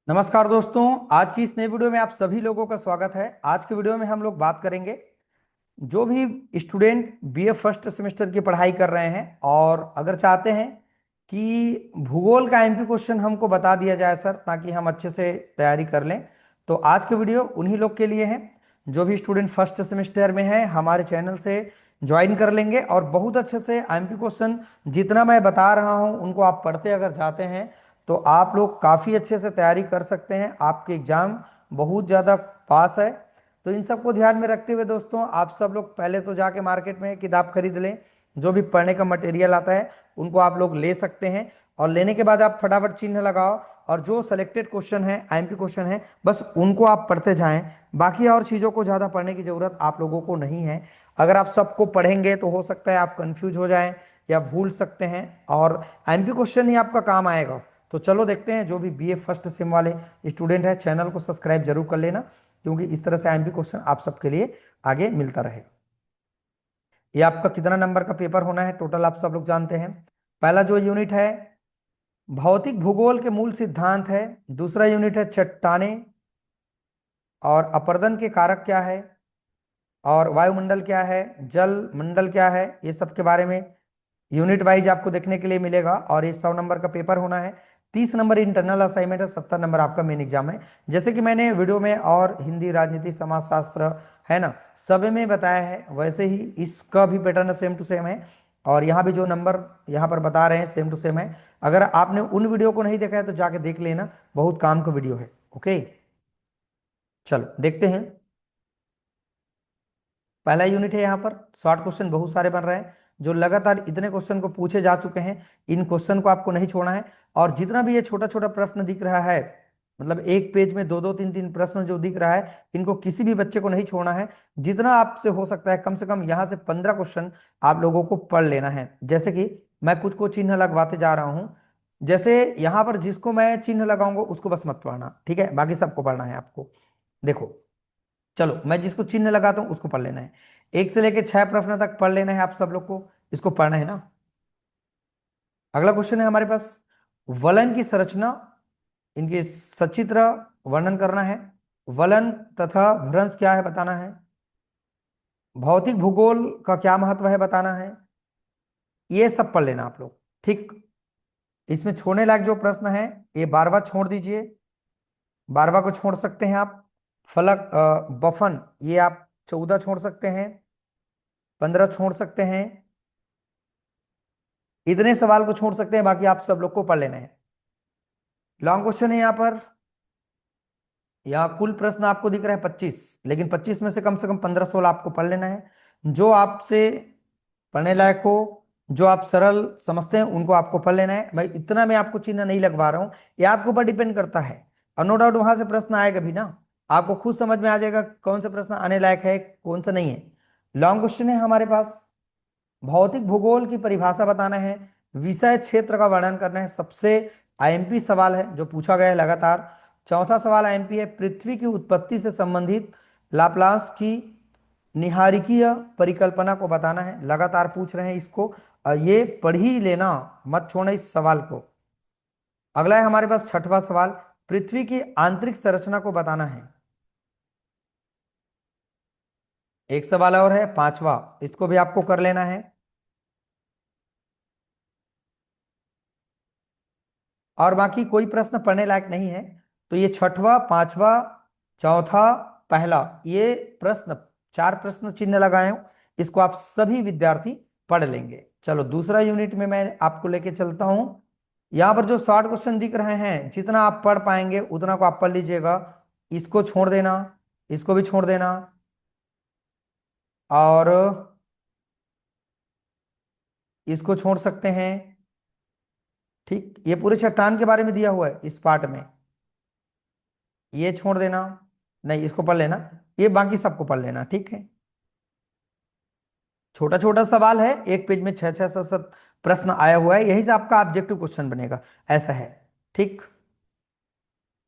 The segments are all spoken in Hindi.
नमस्कार दोस्तों। आज की इस नई वीडियो में आप सभी लोगों का स्वागत है। आज की वीडियो में हम लोग बात करेंगे जो भी स्टूडेंट बीए फर्स्ट सेमेस्टर की पढ़ाई कर रहे हैं और अगर चाहते हैं कि भूगोल का एमपी क्वेश्चन हमको बता दिया जाए सर, ताकि हम अच्छे से तैयारी कर लें, तो आज की वीडियो उन्हीं लोग के लिए है जो भी स्टूडेंट फर्स्ट सेमेस्टर में है। हमारे चैनल से ज्वाइन कर लेंगे और बहुत अच्छे से एमपी क्वेश्चन जितना मैं बता रहा हूं उनको आप पढ़ते अगर जाते हैं तो आप लोग काफ़ी अच्छे से तैयारी कर सकते हैं। आपके एग्जाम बहुत ज़्यादा पास है। तो इन सबको ध्यान में रखते हुए दोस्तों, आप सब लोग पहले तो जाके मार्केट में किताब खरीद लें। जो भी पढ़ने का मटेरियल आता है उनको आप लोग ले सकते हैं और लेने के बाद आप फटाफट चिन्ह लगाओ और जो सेलेक्टेड क्वेश्चन है, आईएमपी क्वेश्चन है, बस उनको आप पढ़ते जाएं। बाकी और चीज़ों को ज़्यादा पढ़ने की ज़रूरत आप लोगों को नहीं है। अगर आप सबको पढ़ेंगे तो हो सकता है आप कंफ्यूज हो जाएं या भूल सकते हैं और आईएमपी क्वेश्चन ही आपका काम आएगा। तो चलो देखते हैं। जो भी बीए फर्स्ट सेम वाले स्टूडेंट है, चैनल को सब्सक्राइब जरूर कर लेना, क्योंकि इस तरह से आईएमपी क्वेश्चन आप सबके लिए आगे मिलता रहेगा। ये आपका कितना नंबर का पेपर होना है टोटल आप सब लोग जानते हैं। पहला जो यूनिट है भौतिक भूगोल के मूल सिद्धांत है। दूसरा यूनिट है चट्टानें और अपरदन के कारक क्या है, और वायुमंडल क्या है, जल मंडल क्या है, ये सब के बारे में यूनिट वाइज आपको देखने के लिए मिलेगा। और ये 100 नंबर का पेपर होना है। 30 नंबर इंटरनल असाइनमेंट है, 70 नंबर आपका मेन एग्जाम है। जैसे कि मैंने वीडियो में और हिंदी, राजनीति, समाजशास्त्र है ना, सब में बताया है, वैसे ही इसका भी पैटर्न सेम टू सेम है। और यहाँ भी जो नंबर यहाँ पर बता रहे हैं सेम टू सेम है। अगर आपने उन वीडियो को नहीं देखा है तो जाके देख लेना, बहुत काम का वीडियो है। ओके, चलो देखते हैं। पहला यूनिट है, यहाँ पर शॉर्ट क्वेश्चन बहुत सारे बन रहे हैं जो लगातार इतने क्वेश्चन को पूछे जा चुके हैं। इन क्वेश्चन को आपको नहीं छोड़ना है। और जितना भी ये छोटा छोटा प्रश्न दिख रहा है, मतलब एक पेज में दो दो तीन तीन प्रश्न जो दिख रहा है, इनको किसी भी बच्चे को नहीं छोड़ना है। जितना आपसे हो सकता है कम से कम यहाँ से 15 क्वेश्चन आप लोगों को पढ़ लेना है। जैसे कि मैं कुछ को चिन्ह लगवाते जा रहा हूँ। जैसे यहाँ पर जिसको मैं चिन्ह लगाऊंगा उसको बस मत पढ़ना, ठीक है, बाकी सबको पढ़ना है आपको। देखो, चलो मैं जिसको चिन्ह लगाता हूं उसको पढ़ लेना है। 1 से लेकर 6 प्रश्न तक पढ़ लेना है आप सब लोग को, इसको पढ़ना है ना। अगला क्वेश्चन है हमारे पास वलन की संरचना, इनकी सचित्र वर्णन करना है। वलन तथा भ्रंश क्या है बताना है। भौतिक भूगोल का क्या महत्व है बताना है। ये सब पढ़ लेना आप लोग, ठीक। इसमें छोड़ने लायक जो प्रश्न है ये बारवा छोड़ दीजिए, बारवा को छोड़ सकते हैं आप। फलक बफन ये आप 14 छोड़ सकते हैं, 15 छोड़ सकते हैं। इतने सवाल को छोड़ सकते हैं, बाकी आप सब लोग को पढ़ लेना है। लॉन्ग क्वेश्चन है यहाँ पर। यहाँ कुल प्रश्न आपको दिख रहा है 25, लेकिन 25 में से कम 15-16 आपको पढ़ लेना है। जो आपसे पढ़ने लायक हो, जो आप सरल समझते हैं उनको आपको पढ़ लेना है। भाई इतना मैं आपको चिन्ह नहीं लगवा रहा हूँ, ये आपके ऊपर डिपेंड करता है। और नो डाउट वहां से प्रश्न आएगा भी ना, आपको खुद समझ में आ जाएगा कौन सा प्रश्न आने लायक है कौन सा नहीं है। लॉन्ग क्वेश्चन है हमारे पास। भौतिक भूगोल की परिभाषा बताना है, विषय क्षेत्र का वर्णन करना है। सबसे आईएमपी सवाल है जो पूछा गया है लगातार। चौथा सवाल आईएमपी है, पृथ्वी की उत्पत्ति से संबंधित लाप्लास की निहारिकीय परिकल्पना को बताना है। लगातार पूछ रहे हैं इसको, ये पढ़ ही लेना, मत छोड़ना इस सवाल को। अगला है हमारे पास छठवां सवाल, पृथ्वी की आंतरिक संरचना को बताना है। एक सवाल और है पांचवा, इसको भी आपको कर लेना है। और बाकी कोई प्रश्न पढ़ने लायक नहीं है। तो ये छठवा, पांचवा, चौथा, पहला, ये प्रश्न, 4 प्रश्न चिन्ह लगाए हूं, इसको आप सभी विद्यार्थी पढ़ लेंगे। चलो दूसरा यूनिट में मैं आपको लेके चलता हूं। यहां पर जो शॉर्ट क्वेश्चन दिख रहे हैं, जितना आप पढ़ पाएंगे उतना को आप पढ़ लीजिएगा। इसको छोड़ देना, इसको भी छोड़ देना, और इसको छोड़ सकते हैं। ठीक, ये पूरे चट्टान के बारे में दिया हुआ है इस पार्ट में, ये छोड़ देना, नहीं इसको पढ़ लेना, ये बाकी सबको पढ़ लेना, ठीक है। छोटा छोटा सवाल है, एक पेज में 6-6 7-7 प्रश्न आया हुआ है, यहीं से आपका ऑब्जेक्टिव क्वेश्चन बनेगा, ऐसा है, ठीक।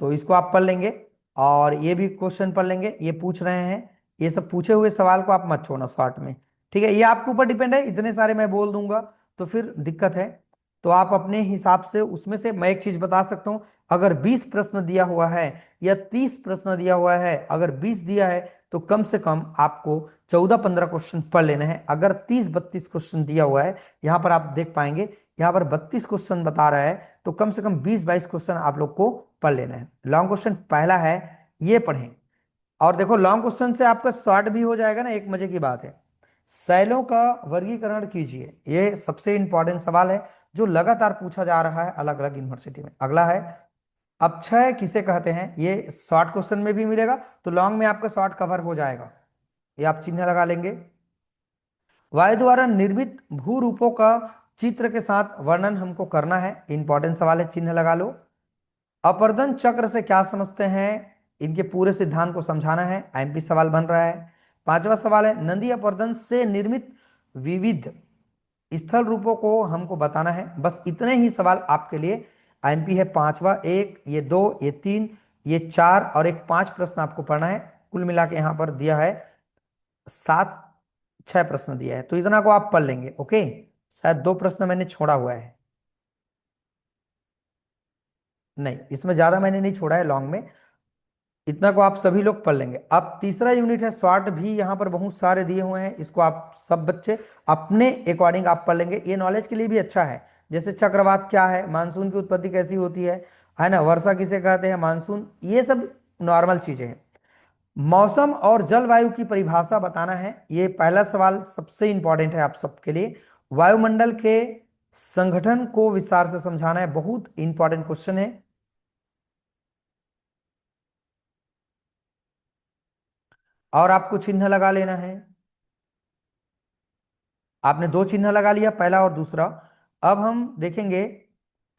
तो इसको आप पढ़ लेंगे और ये भी क्वेश्चन पढ़ लेंगे। ये पूछ रहे हैं, ये सब पूछे हुए सवाल को आप मत छोड़ना शॉर्ट में, ठीक है। ये आपके ऊपर डिपेंड है, इतने सारे मैं बोल दूंगा तो फिर दिक्कत है। तो आप अपने हिसाब से उसमें से, मैं एक चीज बता सकता हूं, अगर 20 प्रश्न दिया हुआ है या 30 प्रश्न दिया हुआ है, अगर 20 दिया है तो कम से कम आपको 14-15 क्वेश्चन पढ़ लेना है। अगर 30-32 क्वेश्चन दिया हुआ है, यहां पर आप देख पाएंगे यहां पर 32 क्वेश्चन बता रहा है, तो कम से कम 20-22 क्वेश्चन आप लोग को पढ़ लेना है। लॉन्ग क्वेश्चन पहला है, ये पढ़ें। और देखो लॉन्ग क्वेश्चन से आपका शॉर्ट भी हो जाएगा ना, एक मजे की बात है। शैलों का वर्गीकरण कीजिए, ये सबसे इंपॉर्टेंट सवाल है जो लगातार पूछा जा रहा है अलग अलग यूनिवर्सिटी में। अगला है, अपक्षय किसे कहते हैं, ये शॉर्ट क्वेश्चन में भी मिलेगा, तो लॉन्ग में आपका शॉर्ट कवर हो जाएगा, ये आप चिन्ह लगा लेंगे। वायु द्वारा निर्मित भू रूपों का चित्र के साथ वर्णन हमको करना है, इंपॉर्टेंट सवाल है, चिन्ह लगा लो। अपर्दन चक्र से क्या समझते हैं, इनके पूरे सिद्धांत को समझाना है, आईएमपी सवाल बन रहा है। पांचवा सवाल है, नदी अपर्दन से निर्मित विविध स्थल रूपों को हमको बताना है। बस इतने ही सवाल आपके लिए आईएमपी है। पांचवा, एक, ये दो, ये तीन, ये चार और एक 5 प्रश्न आपको पढ़ना है। कुल मिला के यहां पर दिया है 6 प्रश्न दिया है, तो इतना को आप पढ़ लेंगे। ओके, शायद 2 प्रश्न मैंने छोड़ा हुआ है, नहीं इसमें ज्यादा मैंने नहीं छोड़ा है लॉन्ग में, इतना को आप सभी लोग पढ़ लेंगे। अब तीसरा यूनिट है शॉर्ट, भी यहाँ पर बहुत सारे दिए हुए हैं, इसको आप सब बच्चे अपने अकॉर्डिंग आप पढ़ लेंगे, ये नॉलेज के लिए भी अच्छा है। जैसे चक्रवात क्या है, मानसून की उत्पत्ति कैसी होती है ना, वर्षा किसे कहते हैं, मानसून, ये सब नॉर्मल चीजें हैं। मौसम और जलवायु की परिभाषा बताना है, ये पहला सवाल सबसे इंपॉर्टेंट है आप सबके लिए। वायुमंडल के संगठन को विस्तार से समझाना है, बहुत इंपॉर्टेंट क्वेश्चन है। और आपको चिन्ह लगा लेना है, आपने 2 चिन्ह लगा लिया, पहला और दूसरा। अब हम देखेंगे,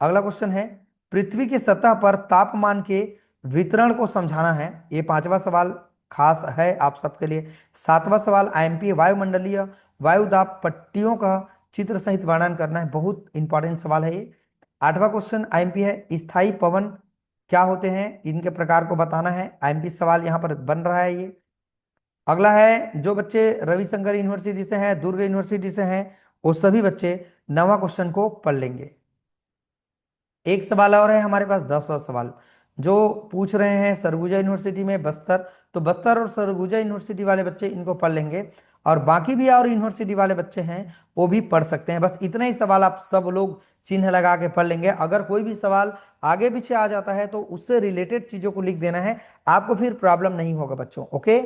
अगला क्वेश्चन है, पृथ्वी की सतह पर तापमान के वितरण को समझाना है, ये पांचवा सवाल खास है आप सबके लिए। सातवां सवाल आईएमपी, वायुमंडलीय वायु दाब पट्टियों का चित्र सहित वर्णन करना है, बहुत इंपॉर्टेंट सवाल है ये। आठवां क्वेश्चन आईएमपी है, स्थायी पवन क्या होते हैं, इनके प्रकार को बताना है, आईएमपी सवाल यहां पर बन रहा है ये। अगला है, जो बच्चे रविशंकर यूनिवर्सिटी से हैं, दुर्ग यूनिवर्सिटी से हैं, वो सभी बच्चे 9वां क्वेश्चन को पढ़ लेंगे। एक सवाल और है हमारे पास, 10वां सवाल, जो पूछ रहे हैं सरगुजा यूनिवर्सिटी में बस्तर, तो बस्तर और सरगुजा यूनिवर्सिटी वाले बच्चे इनको पढ़ लेंगे, और बाकी भी और यूनिवर्सिटी वाले बच्चे हैं वो भी पढ़ सकते हैं। बस इतना ही सवाल आप सब लोग चिन्ह लगा के पढ़ लेंगे। अगर कोई भी सवाल आगे पीछे आ जाता है तो उससे रिलेटेड चीजों को लिख देना है, आपको फिर प्रॉब्लम नहीं होगा बच्चों। ओके,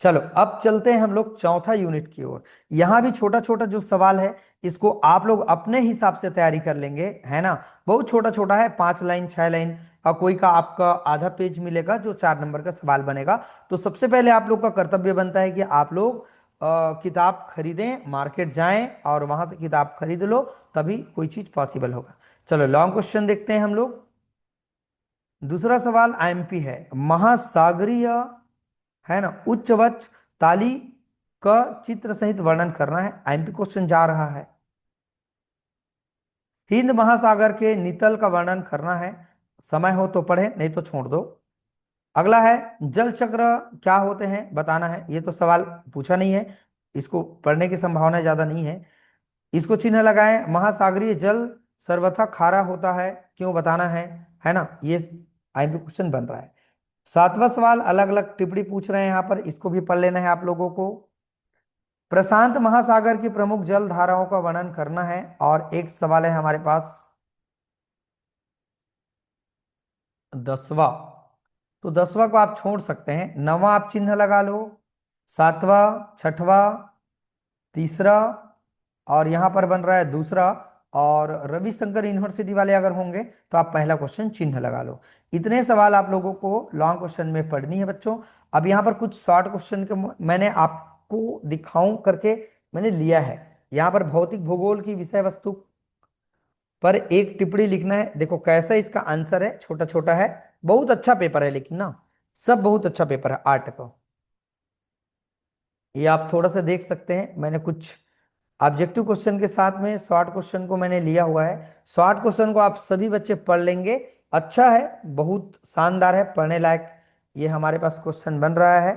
चलो अब चलते हैं हम लोग चौथा यूनिट की ओर। यहां भी छोटा छोटा जो सवाल है, इसको आप लोग अपने हिसाब से तैयारी कर लेंगे, है ना। बहुत छोटा छोटा है, 5 लाइन 6 लाइन, और कोई का आपका आधा पेज मिलेगा जो 4 नंबर का सवाल बनेगा। तो सबसे पहले आप लोग का कर्तव्य बनता है कि आप लोग किताब खरीदें, मार्केट जाएं और वहां से किताब खरीद लो, तभी कोई चीज पॉसिबल होगा। चलो लॉन्ग क्वेश्चन देखते हैं हम लोग। दूसरा सवाल आईएमपी है, महासागरीय, है ना, उच्चवच ताली का चित्र सहित वर्णन करना है, आईएमपी क्वेश्चन जा रहा है। हिंद महासागर के नितल का वर्णन करना है, समय हो तो पढ़े, नहीं तो छोड़ दो। अगला है, जल चक्र क्या होते हैं बताना है, ये तो सवाल पूछा नहीं है, इसको पढ़ने की संभावना ज्यादा नहीं है, इसको चिन्ह लगाएं। महासागरीय जल सर्वथा खारा होता है, क्यों बताना है ना, ये आईएमपी क्वेश्चन बन रहा है। 7वां सवाल, अलग अलग टिप्पणी पूछ रहे हैं यहाँ पर, इसको भी पढ़ लेना है आप लोगों को। प्रशांत महासागर की प्रमुख जल धाराओं का वर्णन करना है, और एक सवाल है हमारे पास 10वां, तो 10वां को आप छोड़ सकते हैं, 9वां आप चिन्ह लगा लो, 7वां, 6वां, तीसरा, और यहां पर बन रहा है दूसरा। और रविशंकर यूनिवर्सिटी वाले अगर होंगे तो आप पहला क्वेश्चन चिन्ह लगा लो। इतने सवाल आप लोगों को लॉन्ग क्वेश्चन में पढ़नी है बच्चों। अब यहाँ पर कुछ शॉर्ट क्वेश्चन के मैंने आपको दिखाऊं करके मैंने लिया है। यहाँ पर भौतिक भूगोल की विषय वस्तु पर एक टिप्पणी लिखना है, देखो कैसा इसका आंसर है, छोटा छोटा है, बहुत अच्छा पेपर है लेकिन ना, सब बहुत अच्छा पेपर है आर्ट का। ये आप थोड़ा सा देख सकते हैं, मैंने कुछ ऑब्जेक्टिव क्वेश्चन के साथ में शॉर्ट क्वेश्चन को मैंने लिया हुआ है। शॉर्ट क्वेश्चन को आप सभी बच्चे पढ़ लेंगे, अच्छा है, बहुत शानदार है, पढ़ने लायक ये हमारे पास क्वेश्चन बन रहा है।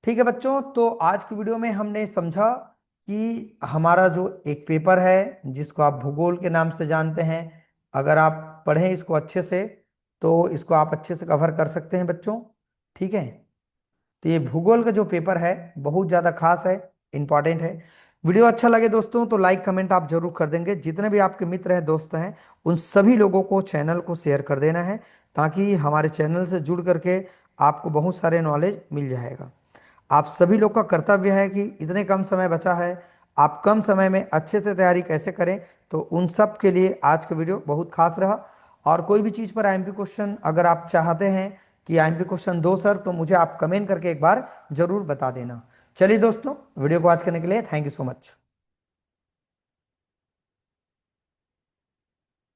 ठीक है बच्चों, तो आज की वीडियो में हमने समझा कि हमारा जो एक पेपर है जिसको आप भूगोल के नाम से जानते हैं, अगर आप पढ़ें इसको अच्छे से तो इसको आप अच्छे से कवर कर सकते हैं बच्चों। ठीक है, तो ये भूगोल का जो पेपर है बहुत ज़्यादा खास है, इंपॉर्टेंट है। वीडियो अच्छा लगे दोस्तों तो लाइक कमेंट आप जरूर कर देंगे। जितने भी आपके मित्र हैं, दोस्त हैं, उन सभी लोगों को चैनल को शेयर कर देना है, ताकि हमारे चैनल से जुड़ करके आपको बहुत सारे नॉलेज मिल जाएगा। आप सभी लोग का कर्तव्य है कि इतने कम समय बचा है, आप कम समय में अच्छे से तैयारी कैसे करें, तो उन सब के लिए आज का वीडियो बहुत खास रहा। और कोई भी चीज़ पर आईएमपी क्वेश्चन अगर आप चाहते हैं कि आईएमपी क्वेश्चन दो सर, तो मुझे आप कमेंट करके एक बार जरूर बता देना। चलिए दोस्तों, वीडियो को आज करने के लिए थैंक यू सो मच।